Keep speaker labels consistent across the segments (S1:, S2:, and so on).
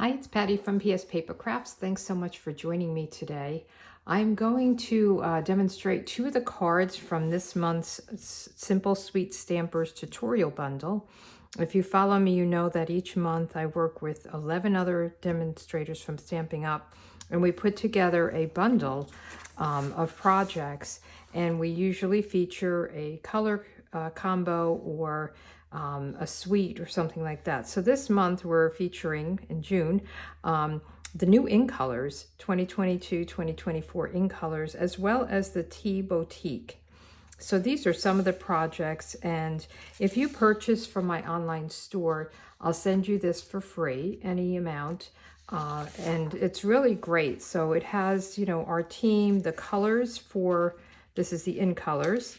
S1: Hi, it's Patty from pspapercrafts. Thanks so much for joining me today. I'm going to demonstrate two of the cards from this month's Simple Sweet Stampers tutorial bundle. If you follow me, you know that each month I work with 11 other demonstrators from Stamping Up, and we put together a bundle of projects, and we usually feature a color combo or a suite or something like that. So this month we're featuring, in June, the new ink colors, 2022-2024 ink colors, as well as the Tea Boutique. So these are some of the projects, and if you purchase from my online store, I'll send you this for free, any amount, and it's really great. So it has, you know, our team, the colors for, this is the ink colors.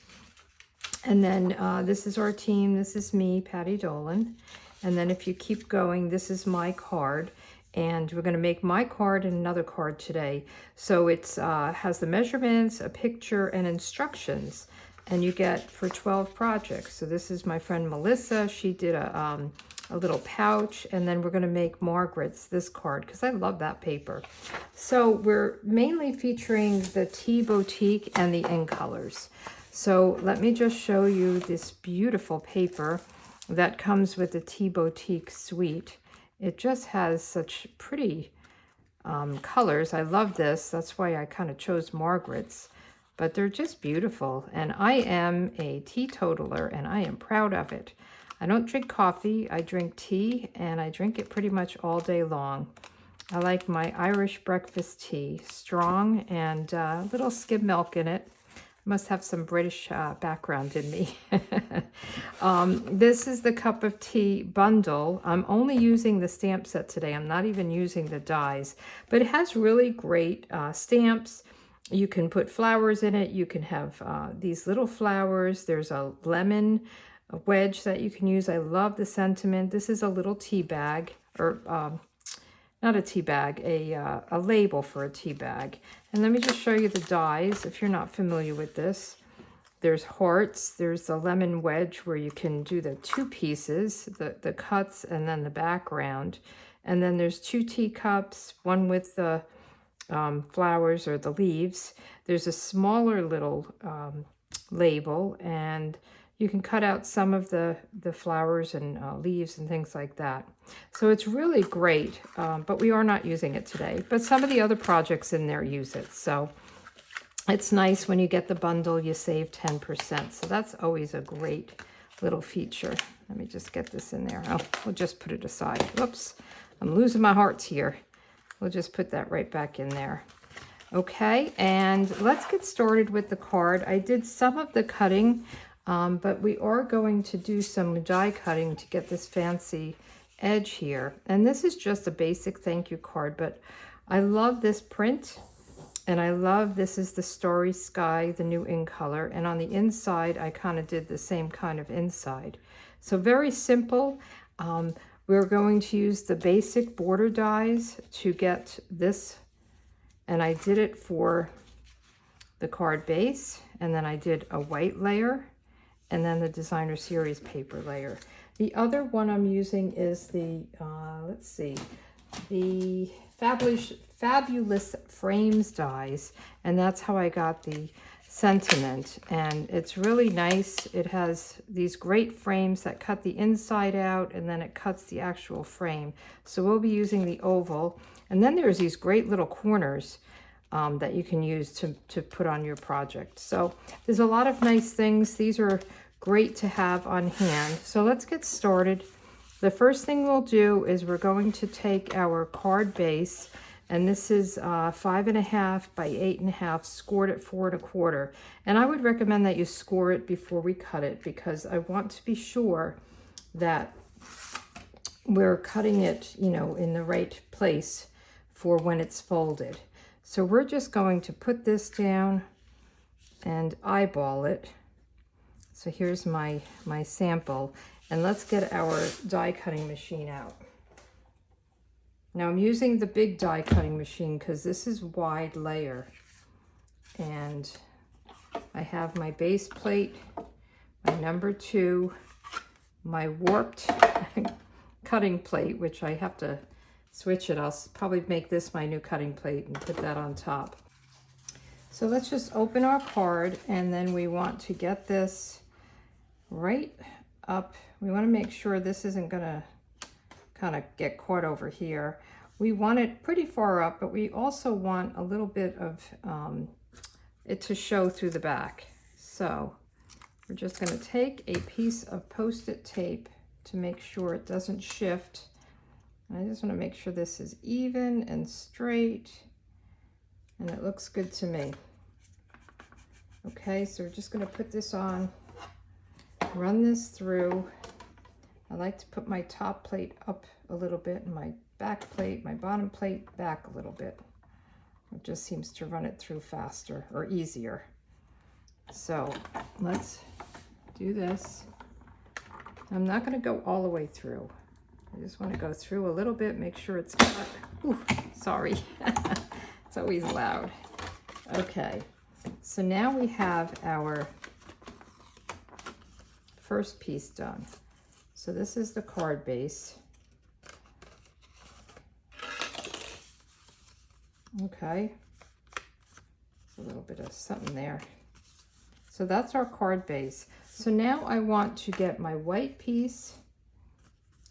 S1: And then this is our team. This is me, Patty Dolan. And then if you keep going, this is my card. And we're going to make my card and another card today. So it's has the measurements, a picture, and instructions. And you get for 12 projects. So this is my friend Melissa. She did a little pouch. And then we're going to make Margaret's this card because I love that paper. So we're mainly featuring the Tea Boutique and the ink colors. So let me just show you this beautiful paper that comes with the Tea Boutique suite. It just has such pretty colors. I love this. That's why I kind of chose Margaret's. But they're just beautiful. And I am a teetotaler, and I am proud of it. I don't drink coffee. I drink tea, and I drink it pretty much all day long. I like my Irish breakfast tea, strong and a little skim milk in it. Must have some British background in me. This is the cup of tea bundle. I'm only using the stamp set today. I'm not even using the dies, but it has really great stamps. You can put flowers in it. You can have these little flowers. There's a lemon wedge that you can use. I love the sentiment. This is a little tea bag, or not a tea bag, a label for a tea bag. And let me just show you the dies if you're not familiar with this. There's hearts, there's the lemon wedge where you can do the two pieces, the cuts and then the background. And then there's two teacups, one with the flowers or the leaves. There's a smaller little label, and you can cut out some of the flowers and leaves and things like that. So it's really great, but we are not using it today. But some of the other projects in there use it. So it's nice when you get the bundle, you save 10%. So that's always a great little feature. Let me just get this in there. Oh, we'll just put it aside. Whoops, I'm losing my hearts here. We'll just put that right back in there. Okay, and let's get started with the card. I did some of the cutting, but we are going to do some die cutting to get this fancy edge here. And this is just a basic thank you card, but I love this print, and I love, this is the Starry Sky, the new ink color. And on the inside, I kind of did the same kind of inside. So very simple. We're going to use the basic border dies to get this, and I did it for the card base, and then I did a white layer, and then the designer series paper layer. The other one I'm using is the, let's see, the Fabulous Frames dies, and that's how I got the sentiment. And it's really nice. It has these great frames that cut the inside out, and then it cuts the actual frame. So we'll be using the oval. And then there's these great little corners that you can use to put on your project. So there's a lot of nice things. These are great to have on hand. So let's get started. The first thing we'll do is we're going to take our card base, and this is 5.5 by 8.5, scored at 4 1/4. And I would recommend that you score it before we cut it, because I want to be sure that we're cutting it, you know, in the right place for when it's folded. So we're just going to put this down and eyeball it. So here's my sample, and let's get our die cutting machine out. Now I'm using the big die cutting machine because this is wide layer, and I have my base plate, my number 2, my warped cutting plate, which I have to switch it. I'll probably make this my new cutting plate and put that on top. So let's just open our card, and then we want to get this right up. We want to make sure this isn't going to kind of get caught over here. We want it pretty far up, but we also want a little bit of it to show through the back. So we're just going to take a piece of Post-it tape to make sure it doesn't shift. I just want to make sure this is even and straight, and it looks good to me. Okay, so we're just going to put this on, run this through. I like to put my top plate up a little bit and my back plate, my bottom plate back a little bit. It just seems to run it through faster or easier. So let's do this. I'm not going to go all the way through. I just want to go through a little bit, make sure it's cut. Ooh, sorry. It's always loud. Okay, so now we have our first piece done. So this is the card base. Okay, a little bit of something there. So that's our card base. So now I want to get my white piece,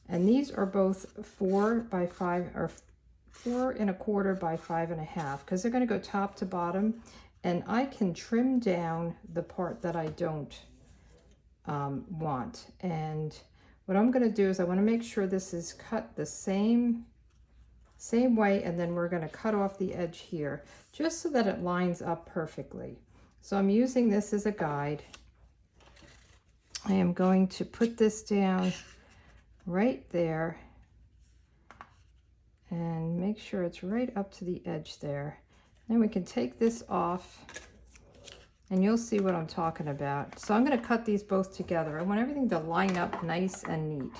S1: and these are both 4 by 5 or 4 1/4 by 5 1/2, because they're going to go top to bottom, and I can trim down the part that I don't want. And what I'm going to do is I want to make sure this is cut the same way, and then we're going to cut off the edge here just so that it lines up perfectly. So I'm using this as a guide. I am going to put this down right there and make sure it's right up to the edge there. Then we can take this off, and you'll see what I'm talking about. So I'm going to cut these both together. I want everything to line up nice and neat.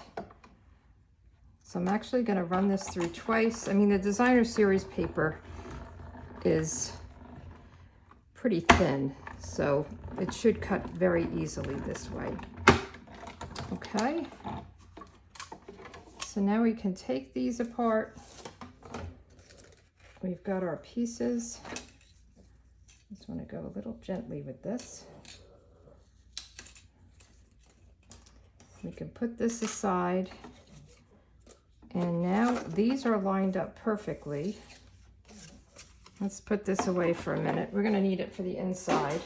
S1: So I'm actually going to run this through twice. I mean, the designer series paper is pretty thin, so it should cut very easily this way. Okay. So now we can take these apart. We've got our pieces. Just want to go a little gently with this. We can put this aside. And now these are lined up perfectly. Let's put this away for a minute. We're going to need it for the inside.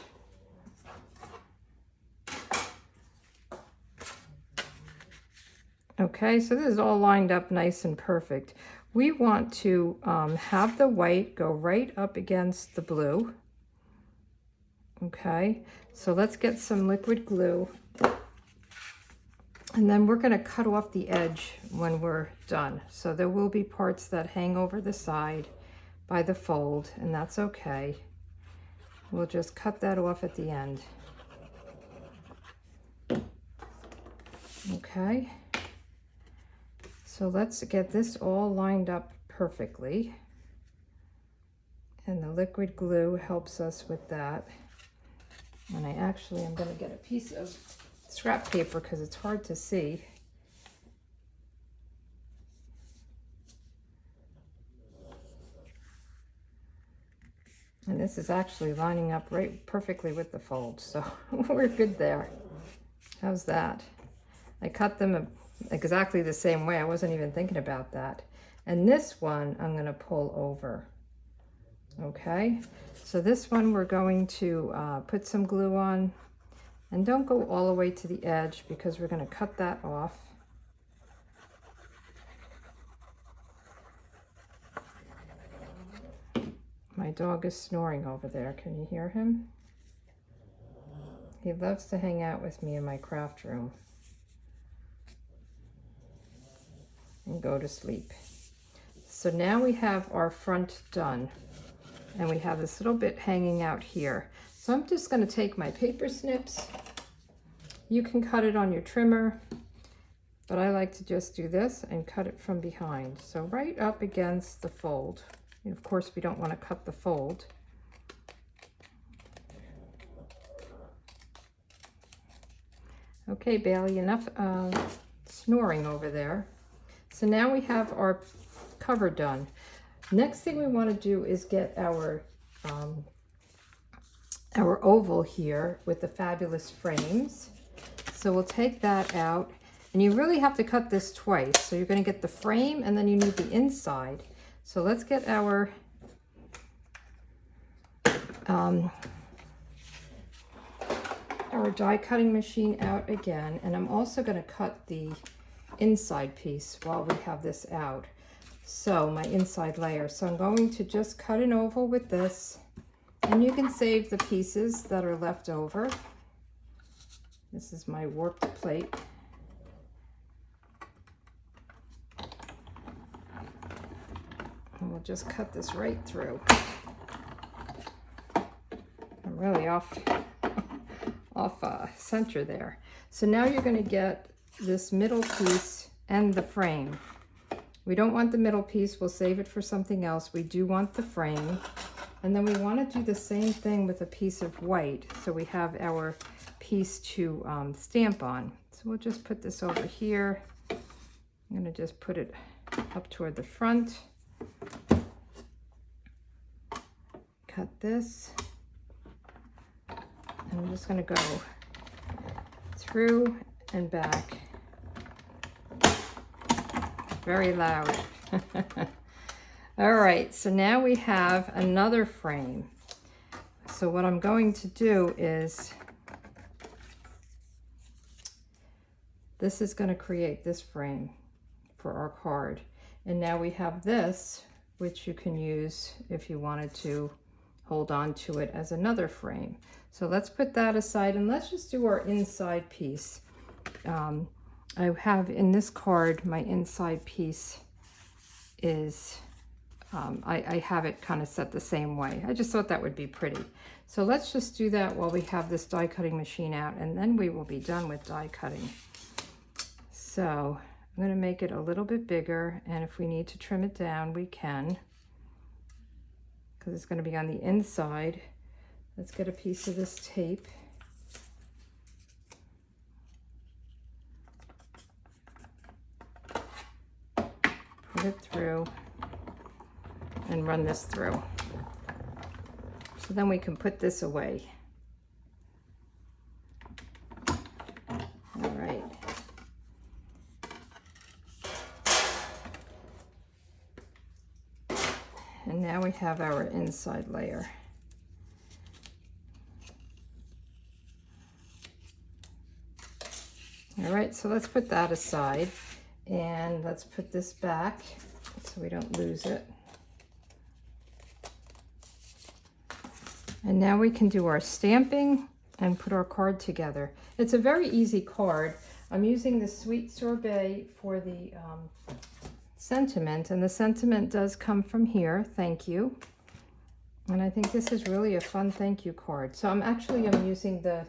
S1: Okay, so this is all lined up nice and perfect. We want to have the white go right up against the blue. Okay, so let's get some liquid glue. And then we're going to cut off the edge when we're done. So there will be parts that hang over the side by the fold, and that's okay. We'll just cut that off at the end. Okay. So let's get this all lined up perfectly. And the liquid glue helps us with that. And I actually am going to get a piece of scrap paper because it's hard to see. And this is actually lining up right perfectly with the fold, so we're good there. How's that? I cut them exactly the same way. I wasn't even thinking about that. And this one I'm going to pull over. Okay, so this one we're going to put some glue on. And don't go all the way to the edge because we're going to cut that off. My dog is snoring over there. Can you hear him? He loves to hang out with me in my craft room and go to sleep. So now we have our front done, and we have this little bit hanging out here. So I'm just going to take my paper snips. You can cut it on your trimmer, but I like to just do this and cut it from behind. So right up against the fold. And of course, we don't want to cut the fold. Okay, Bailey, enough snoring over there. So now we have our cover done. Next thing we want to do is get our oval here with the fabulous frames. So we'll take that out, and you really have to cut this twice. So you're going to get the frame and then you need the inside. So let's get our die cutting machine out again, and I'm also going to cut the inside piece while we have this out. So my inside layer. So I'm going to just cut an oval with this, and you can save the pieces that are left over. This is my warped plate. And we'll just cut this right through. I'm really off center there. So now you're going to get this middle piece and the frame. We don't want the middle piece, we'll save it for something else. We do want the frame. And then we want to do the same thing with a piece of white. So we have our piece to stamp on. So we'll just put this over here. I'm going to just put it up toward the front. Cut this. And I'm just going to go through and back. Very loud. All right, so now we have another frame. So what I'm going to do is, this is going to create this frame for our card. And now we have this, which you can use if you wanted to hold on to it as another frame. So let's put that aside and let's just do our inside piece. I have in this card, my inside piece is, I have it kind of set the same way. I just thought that would be pretty. So let's just do that while we have this die cutting machine out, and then we will be done with die cutting. So I'm going to make it a little bit bigger, and if we need to trim it down, we can, because it's going to be on the inside. Let's get a piece of this tape. Put it through and run this through. So then we can put this away. All right. And now we have our inside layer. All right, so let's put that aside and let's put this back so we don't lose it. And now we can do our stamping and put our card together. It's a very easy card. I'm using the Sweet Sorbet for the sentiment, and the sentiment does come from here, thank you. And I think this is really a fun thank you card. So I'm using the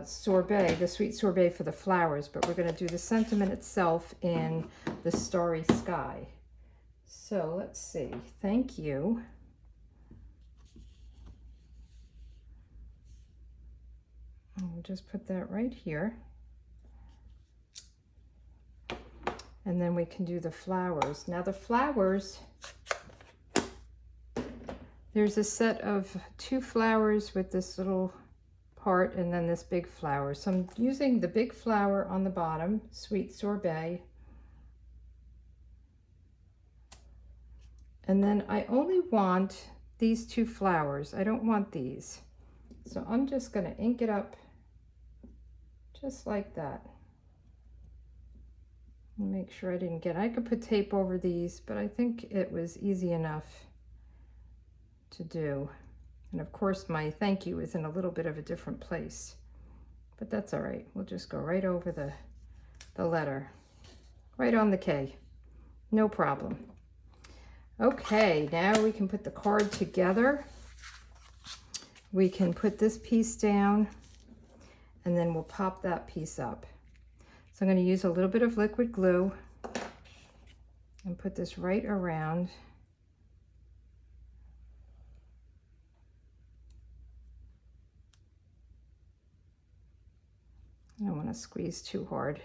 S1: sorbet, the Sweet Sorbet for the flowers, but we're going to do the sentiment itself in the starry sky. So let's see, thank you. And we'll just put that right here. And then we can do the flowers. Now the flowers, there's a set of 2 flowers with this little part and then this big flower. So I'm using the big flower on the bottom, Sweet Sorbet. And then I only want these 2 flowers. I don't want these. So I'm just going to ink it up just like that. Make sure I didn't get, I could put tape over these, but I think it was easy enough to do. And of course my thank you is in a little bit of a different place, but that's all right. We'll just go right over the letter, right on the K, no problem. Okay, now we can put the card together. We can put this piece down and then we'll pop that piece up. So I'm going to use a little bit of liquid glue and put this right around. I don't want to squeeze too hard.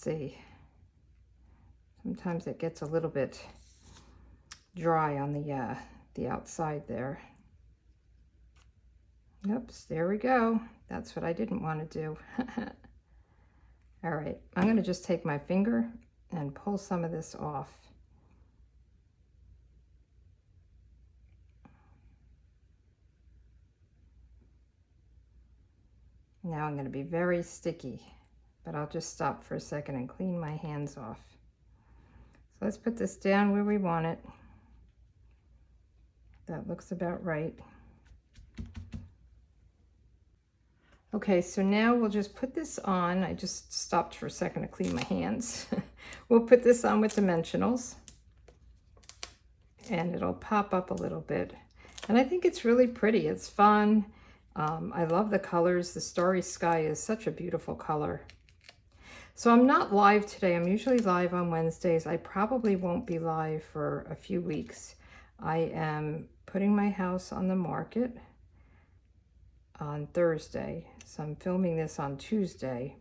S1: see. Sometimes it gets a little bit dry on the outside there. Oops, there we go. That's what I didn't want to do. All right, I'm going to just take my finger and pull some of this off. Now I'm going to be very sticky, but I'll just stop for a second and clean my hands off. So let's put this down where we want it. That looks about right. Okay, so now we'll just put this on. I just stopped for a second to clean my hands. We'll put this on with dimensionals, and it'll pop up a little bit. And I think it's really pretty. It's fun. I love the colors. The Starry Sky is such a beautiful color. So I'm not live today. I'm usually live on Wednesdays. I probably won't be live for a few weeks. I am putting my house on the market on Thursday. So I'm filming this on Tuesday.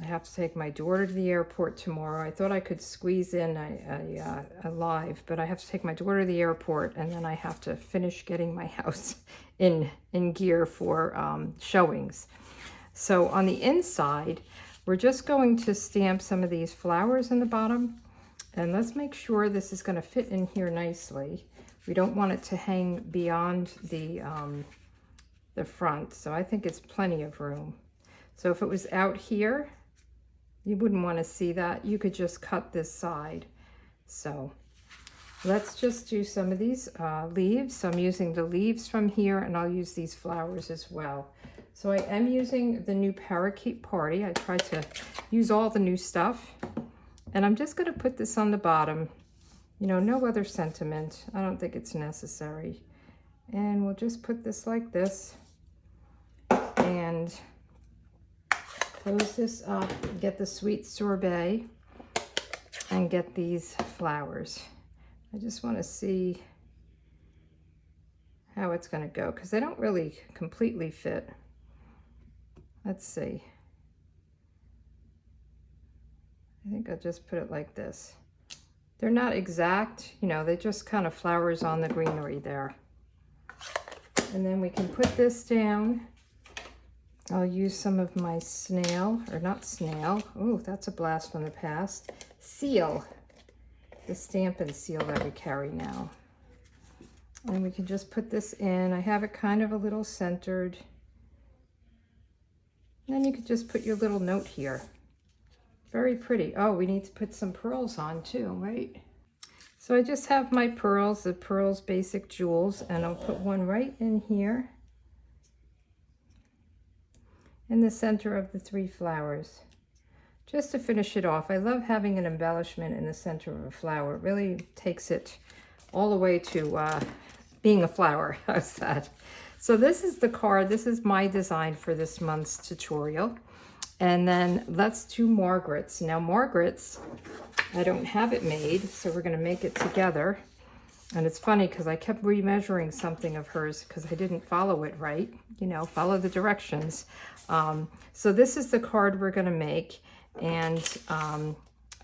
S1: I have to take my daughter to the airport tomorrow. I thought I could squeeze in a live, but I have to take my daughter to the airport, and then I have to finish getting my house in gear for showings. So on the inside, we're just going to stamp some of these flowers in the bottom, and let's make sure this is going to fit in here nicely. We don't want it to hang beyond the front, so I think it's plenty of room. So if it was out here, you wouldn't want to see that. You could just cut this side. So let's just do some of these leaves. So I'm using the leaves from here, and I'll use these flowers as well. So I am using the new Parakeet Party. I tried to use all the new stuff, and I'm just going to put this on the bottom. You know, no other sentiment. I don't think it's necessary. And we'll just put this like this and close this up, get the sweet sorbet, and get these flowers. I just want to see how it's going to go, because they don't really completely fit. Let's see. I think I'll just put it like this. They're not exact, you know, they just kind of flowers on the greenery there. And then we can put this down. I'll use some of my snail, or not snail. Oh, that's a blast from the past. Seal. The Stampin' Seal that we carry now. And we can just put this in. I have it kind of a little centered. And then you could just put your little note here. Very pretty. Oh, we need to put some pearls on too, right? So I just have my pearls, the Pearls Basic Jewels, and I'll put one right in here in the center of the 3 flowers, just to finish it off. I love having an embellishment in the center of a flower. It really takes it all the way to being a flower. How's that? So this is the card. This is my design for this month's tutorial. And then let's do Margaret's. Now Margaret's, I don't have it made, so we're going to make it together. And it's funny because I kept remeasuring something of hers because I didn't follow it right. You know, follow the directions. So this is the card we're going to make, and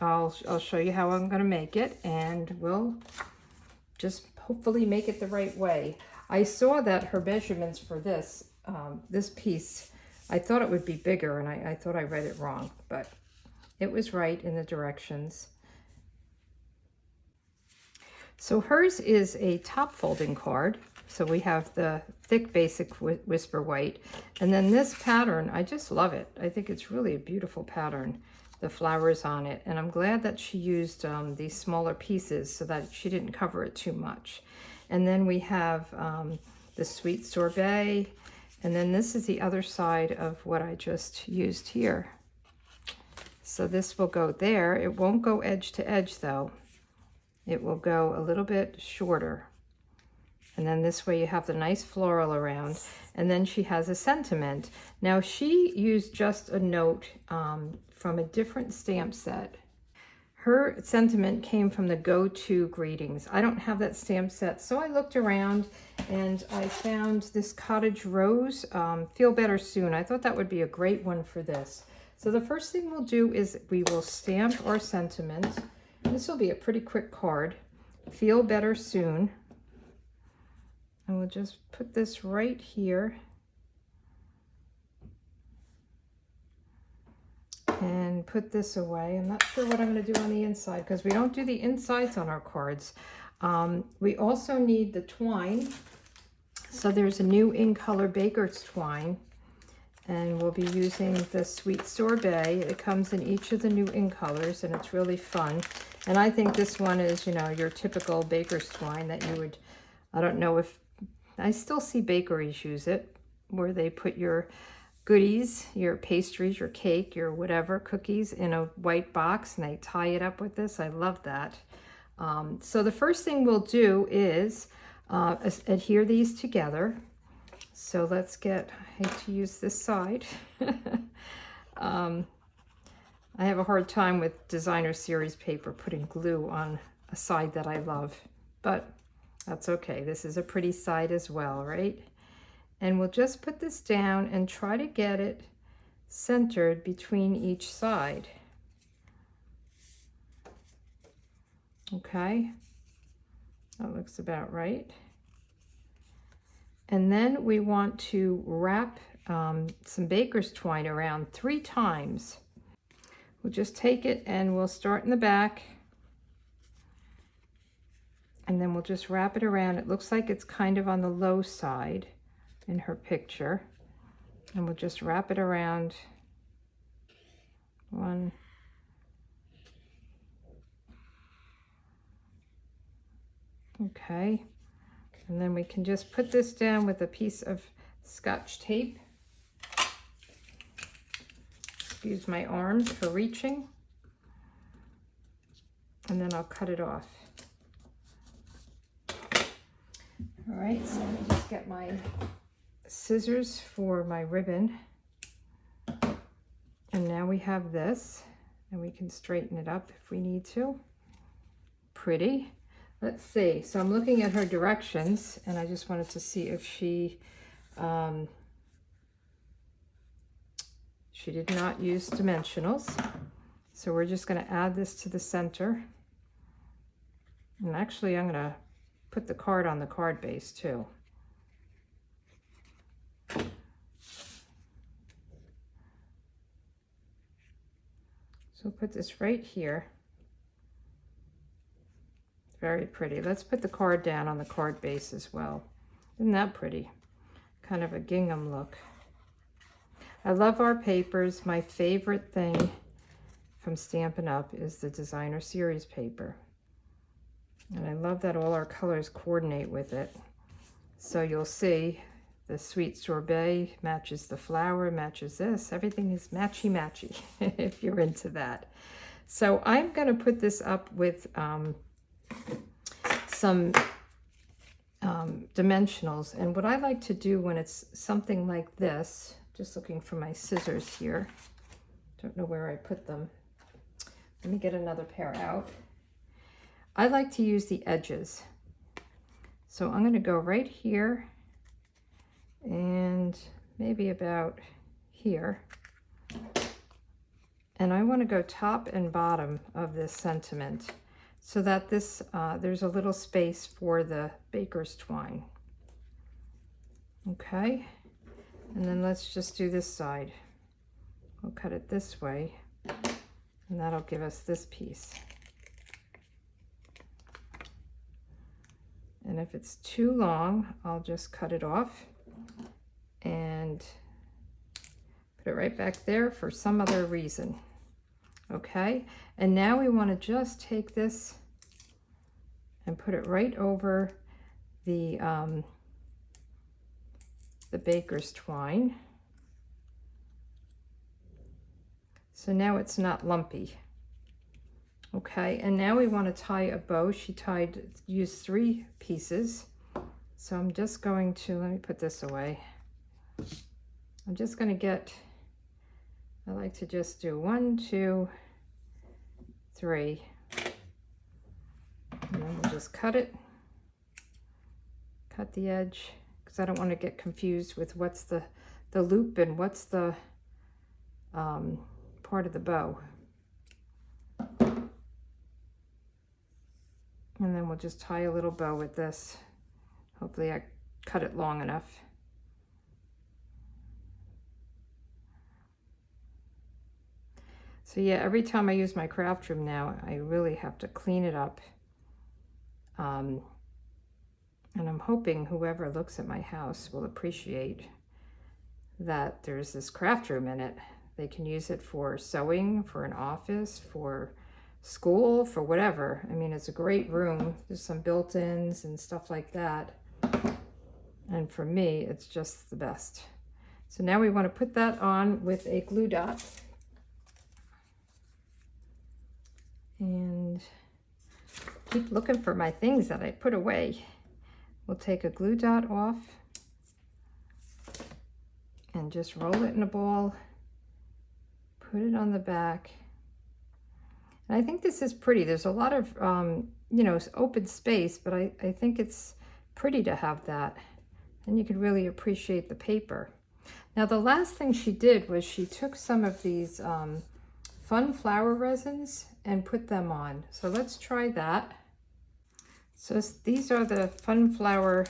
S1: I'll show you how I'm going to make it, and we'll just hopefully make it the right way. I saw that her measurements for this this piece, I thought it would be bigger, and I thought I read it wrong, but it was right in the directions. So hers is a top folding card. So we have the thick basic Whisper White, and then this pattern, I just love it. I think it's really a beautiful pattern, the flowers on it, and I'm glad that she used these smaller pieces so that she didn't cover it too much. And then we have the Sweet Sorbet, and then this is the other side of what I just used here. So this will go there. It won't go edge to edge though. It will go a little bit shorter. And then this way you have the nice floral around. And then she has a sentiment. Now she used just a note from a different stamp set. Her sentiment came from the Go-To Greetings. I don't have that stamp set, so I looked around and I found this Cottage Rose, Feel Better Soon. I thought that would be a great one for this. So the first thing we'll do is we will stamp our sentiment. This will be a pretty quick card. Feel better soon. And we'll just put this right here. And put this away. I'm not sure what I'm going to do on the inside because we don't do the insides on our cards. We also need the twine. So there's a new in color baker's twine, and we'll be using the Sweet Sorbet. It comes in each of the new in colors, and it's really fun. And I think this one is, you know, your typical baker's twine that you would, I don't know if, I still see bakeries use it, where they put your goodies, your pastries, your cake, your whatever, cookies in a white box, and they tie it up with this. I love that. So the first thing we'll do is adhere these together. So let's get, I hate to use this side. I have a hard time with designer series paper putting glue on a side that I love, but that's okay. This is a pretty side as well, right? And we'll just put this down and try to get it centered between each side. Okay, that looks about right. And then we want to wrap some baker's twine around 3 times. We'll just take it and we'll start in the back. And then we'll just wrap it around. It looks like it's kind of on the low side in her picture, and we'll just wrap it around 1, okay, and then we can just put this down with a piece of Scotch tape. Excuse my arms for reaching, and then I'll cut it off. All right, so let me just get my scissors for my ribbon. And now we have this, and we can straighten it up if we need to. Pretty. Let's see. So I'm looking at her directions, and I just wanted to see if she did not use dimensionals. So we're just going to add this to the center. And actually, I'm going to put the card on the card base too. So put this right here. Very pretty. Let's put the card down on the card base as well. Isn't that pretty? Kind of a gingham look. I love our papers. My favorite thing from Stampin' Up! Is the designer series paper. And I love that all our colors coordinate with it. So you'll see the Sweet Sorbet matches the flower, matches this. Everything is matchy-matchy if you're into that. So I'm going to put this up with some dimensionals. And what I like to do when it's something like this, just looking for my scissors here. Don't know where I put them. Let me get another pair out. I like to use the edges. So I'm going to go right here and maybe about here. And I want to go top and bottom of this sentiment so that this there's a little space for the baker's twine. Okay, and then let's just do this side. We'll cut it this way, and that'll give us this piece. And if it's too long, I'll just cut it off and put it right back there for some other reason. Okay, and now we want to just take this and put it right over the baker's twine. So now it's not lumpy. Okay, and now we want to tie a bow. She used 3 pieces. So I'm just going to, let me put this away. I'm just going to get, I like to just do 1, 2, 3. And then we'll just cut it. Cut the edge, because I don't want to get confused with what's the loop and what's the part of the bow. And then we'll just tie a little bow with this. Hopefully I cut it long enough. So yeah, every time I use my craft room now, I really have to clean it up. And I'm hoping whoever looks at my house will appreciate that there's this craft room in it. They can use it for sewing, for an office, for school, for whatever. I mean, it's a great room. There's some built-ins and stuff like that. And for me, it's just the best. So now we want to put that on with a glue dot. And keep looking for my things that I put away. We'll take a glue dot off and just roll it in a ball, put it on the back. And I think this is pretty. There's a lot of, you know, open space, but I think it's pretty to have that. And you can really appreciate the paper. Now, the last thing she did was she took some of these fun flower resins and put them on. So let's try that. So these are the fun flower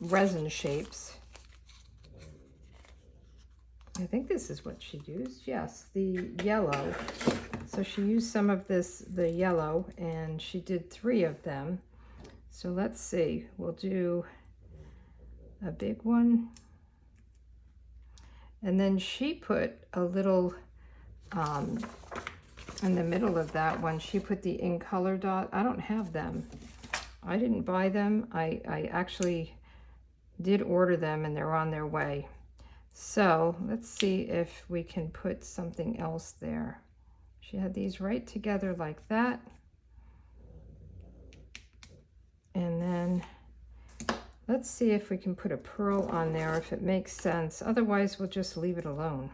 S1: resin shapes. I think this is what she used. Yes, the yellow. So she used some of this, the yellow, and she did 3 of them. So let's see, we'll do a big one. And then she put a little, in the middle of that one, she put the in color dot. I don't have them. I didn't buy them. I actually did order them and they're on their way. So let's see if we can put something else there. She had these right together like that. And then let's see if we can put a pearl on there, if it makes sense. Otherwise, we'll just leave it alone.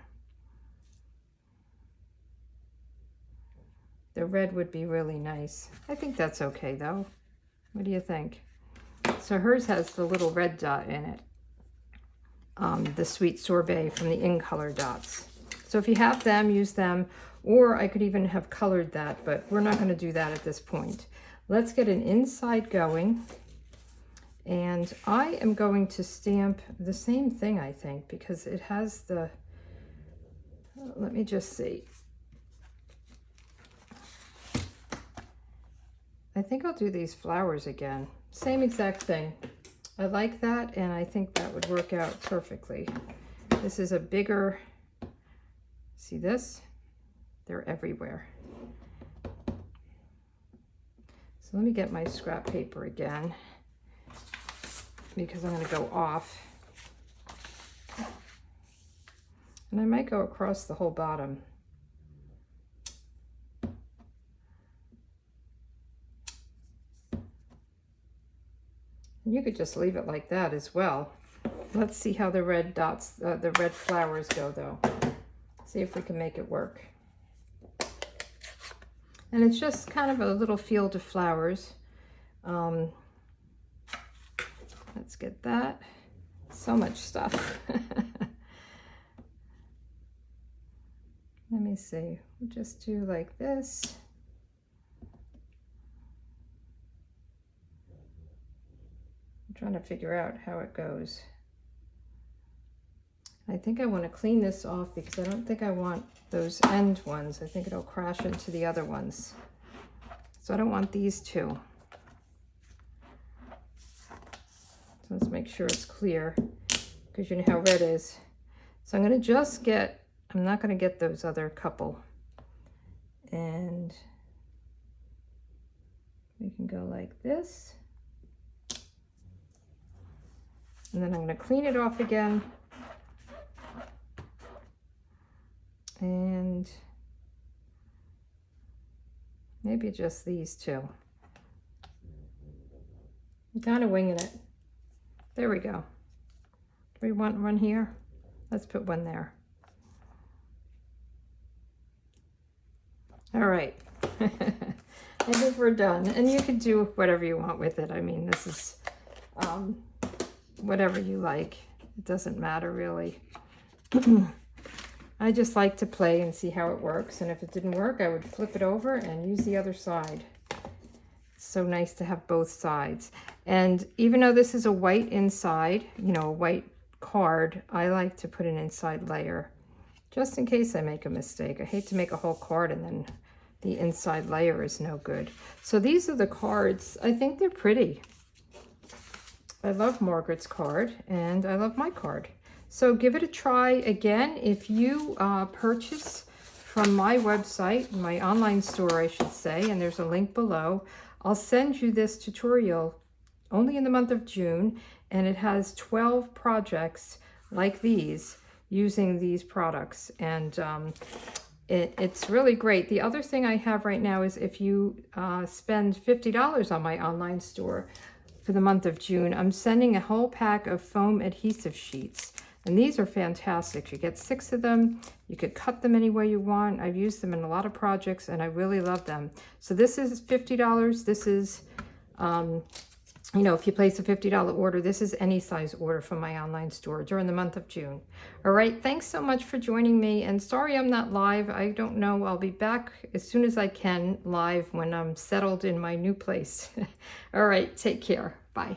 S1: The red would be really nice. I think that's okay though. What do you think? So hers has the little red dot in it. The sweet sorbet from the in color dots. So if you have them, use them. Or I could even have colored that, but we're not going to do that at this point. Let's get an inside going. And I am going to stamp the same thing, I think, because it has the, let me just see. I think I'll do these flowers again. Same exact thing. I like that, and I think that would work out perfectly. This is a bigger, see this? They're everywhere. So let me get my scrap paper again, because I'm going to go off. And I might go across the whole bottom. You could just leave it like that as well. Let's see how the red dots, the red flowers go though. See if we can make it work. And it's just kind of a little field of flowers. Let's get that. So much stuff. Let me see. We'll just do like this. I'm trying to figure out how it goes. I think I want to clean this off because I don't think I want those end ones. I think it'll crash into the other ones. So I don't want these two. So let's make sure it's clear because you know how red is. So I'm going to just get, I'm not going to get those other couple. And we can go like this. And then I'm going to clean it off again. And maybe just these two. I'm kind of winging it. There we go. Do we want one here? Let's put one there. All right. I think we're done. And you can do whatever you want with it. I mean, this is whatever you like. It doesn't matter really. I just like to play and see how it works. And if it didn't work, I would flip it over and use the other side. It's so nice to have both sides. And even though this is a white inside, you know, a white card, I like to put an inside layer just in case I make a mistake. I hate to make a whole card and then the inside layer is no good. So these are the cards. I think they're pretty. I love Margaret's card and I love my card. So give it a try. Again, if you purchase from my website, my online store, I should say, and there's a link below, I'll send you this tutorial only in the month of June, and it has 12 projects like these using these products, and it's really great. The other thing I have right now is if you spend $50 on my online store for the month of June, I'm sending a whole pack of foam adhesive sheets. And these are fantastic. You get 6 of them. You could cut them any way you want. I've used them in a lot of projects and I really love them. So this is $50. This is, you know, if you place a $50 order, this is any size order from my online store during the month of June. All right, thanks so much for joining me. And sorry I'm not live. I don't know. I'll be back as soon as I can live when I'm settled in my new place. All right, take care. Bye.